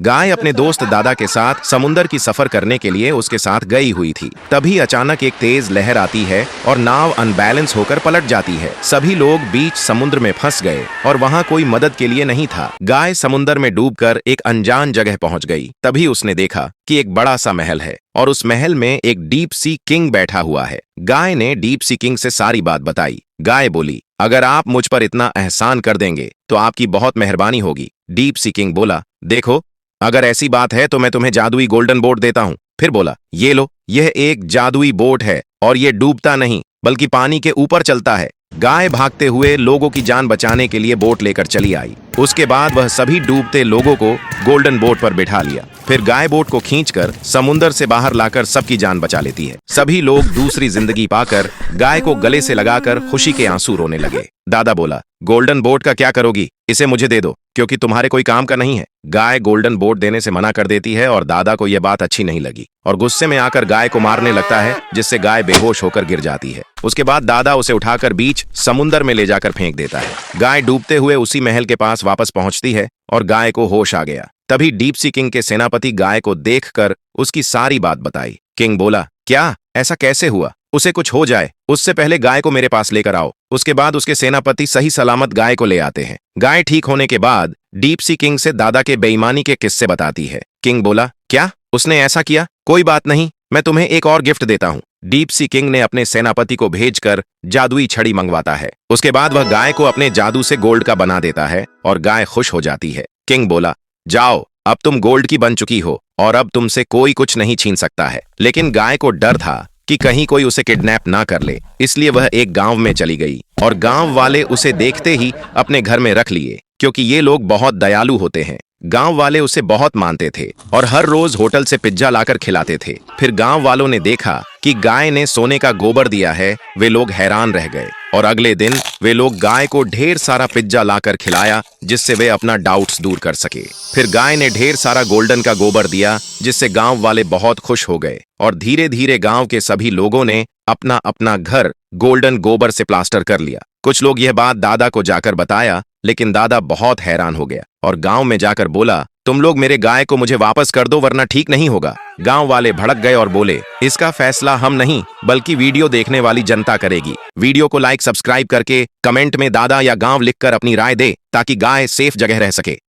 गाय अपने दोस्त दादा के साथ समुंदर की सफर करने के लिए उसके साथ गई हुई थी। तभी अचानक एक तेज लहर आती है और नाव अनबैलेंस होकर पलट जाती है। सभी लोग बीच समुद्र में फंस गए और वहाँ कोई मदद के लिए नहीं था। गाय समुद्र में डूबकर एक अनजान जगह पहुंच गई। तभी उसने देखा कि एक बड़ा सा महल है और उस महल में एक डीप सी किंग बैठा हुआ है। गाय ने डीप सी किंग से सारी बात बताई। गाय बोली, अगर आप मुझ पर इतना एहसान कर देंगे तो आपकी बहुत मेहरबानी होगी। डीप सी किंग बोला, देखो, अगर ऐसी बात है तो मैं तुम्हें जादुई गोल्डन बोट देता हूँ। फिर बोला, ये लो, यह एक जादुई बोट है और ये डूबता नहीं बल्कि पानी के ऊपर चलता है। गाय भागते हुए लोगों की जान बचाने के लिए बोट लेकर चली आई। उसके बाद वह सभी डूबते लोगों को गोल्डन बोट पर बिठा लिया। फिर गाय बोट को खींचकर समुंदर से बाहर लाकर सबकी जान बचा लेती है। सभी लोग दूसरी जिंदगी पाकर गाय को गले से लगाकर खुशी के आंसू रोने लगे। दादा बोला, गोल्डन बोट का क्या करोगी? इसे मुझे दे दो, क्योंकि तुम्हारे कोई काम का नहीं है। गाय गोल्डन बोट देने से मना कर देती है और दादा को यह बात अच्छी नहीं लगी और गुस्से में आकर गाय को मारने लगता है, जिससे गाय बेहोश होकर गिर जाती है। उसके बाद दादा उसे उठाकर बीच समुंदर में ले जाकर फेंक देता है। गाय डूबते हुए उसी महल के पास वापस पहुंचती है और गाय को होश आ गया। तभी डीप सी किंग के सेनापति गाय को देखकर उसकी सारी बात बताई। किंग बोला, क्या ऐसा कैसे हुआ? उसे कुछ हो जाए उससे पहले गाय को मेरे पास लेकर आओ। उसके बाद उसके सेनापति सही सलामत गाय को ले आते हैं। गाय ठीक होने के बाद डीप सी किंग से दादा के बेईमानी के किस्से बताती है। किंग बोला, क्या उसने ऐसा किया? कोई बात नहीं, मैं तुम्हें एक और गिफ्ट देता हूँ। डीप सी किंग ने अपने सेनापति को भेजकर जादुई छड़ी मंगवाता है। उसके बाद वह गाय को अपने जादू से गोल्ड का बना देता है और गाय खुश हो जाती है। किंग बोला, जाओ, अब तुम गोल्ड की बन चुकी हो और अब तुमसे कोई कुछ नहीं छीन सकता है। लेकिन गाय को डर था कि कहीं कोई उसे किडनैप ना कर ले, इसलिए वह एक गांव में चली गई और गांव वाले उसे देखते ही अपने घर में रख लिए, क्योंकि ये लोग बहुत दयालु होते हैं। गांव वाले उसे बहुत मानते थे और हर रोज होटल से पिज्जा लाकर खिलाते थे। फिर गांव वालों ने देखा कि गाय ने सोने का गोबर दिया है। वे लोग हैरान रह गए और अगले दिन वे लोग गाय को ढेर सारा पिज्जा लाकर खिलाया, जिससे वे अपना डाउट्स दूर कर सके। फिर गाय ने ढेर सारा गोल्डन का गोबर दिया, जिससे गांव वाले बहुत खुश हो गए और धीरे धीरे गांव के सभी लोगों ने अपना अपना घर गोल्डन गोबर से प्लास्टर कर लिया। कुछ लोग यह बात दादा को जाकर बताया, लेकिन दादा बहुत हैरान हो गया और गांव में जाकर बोला, तुम लोग मेरे गाय को मुझे वापस कर दो वरना ठीक नहीं होगा। गांव वाले भड़क गए और बोले, इसका फैसला हम नहीं बल्कि वीडियो देखने वाली जनता करेगी। वीडियो को लाइक सब्सक्राइब करके कमेंट में दादा या गांव लिखकर अपनी राय दे, ताकि गाय सेफ जगह रह सके।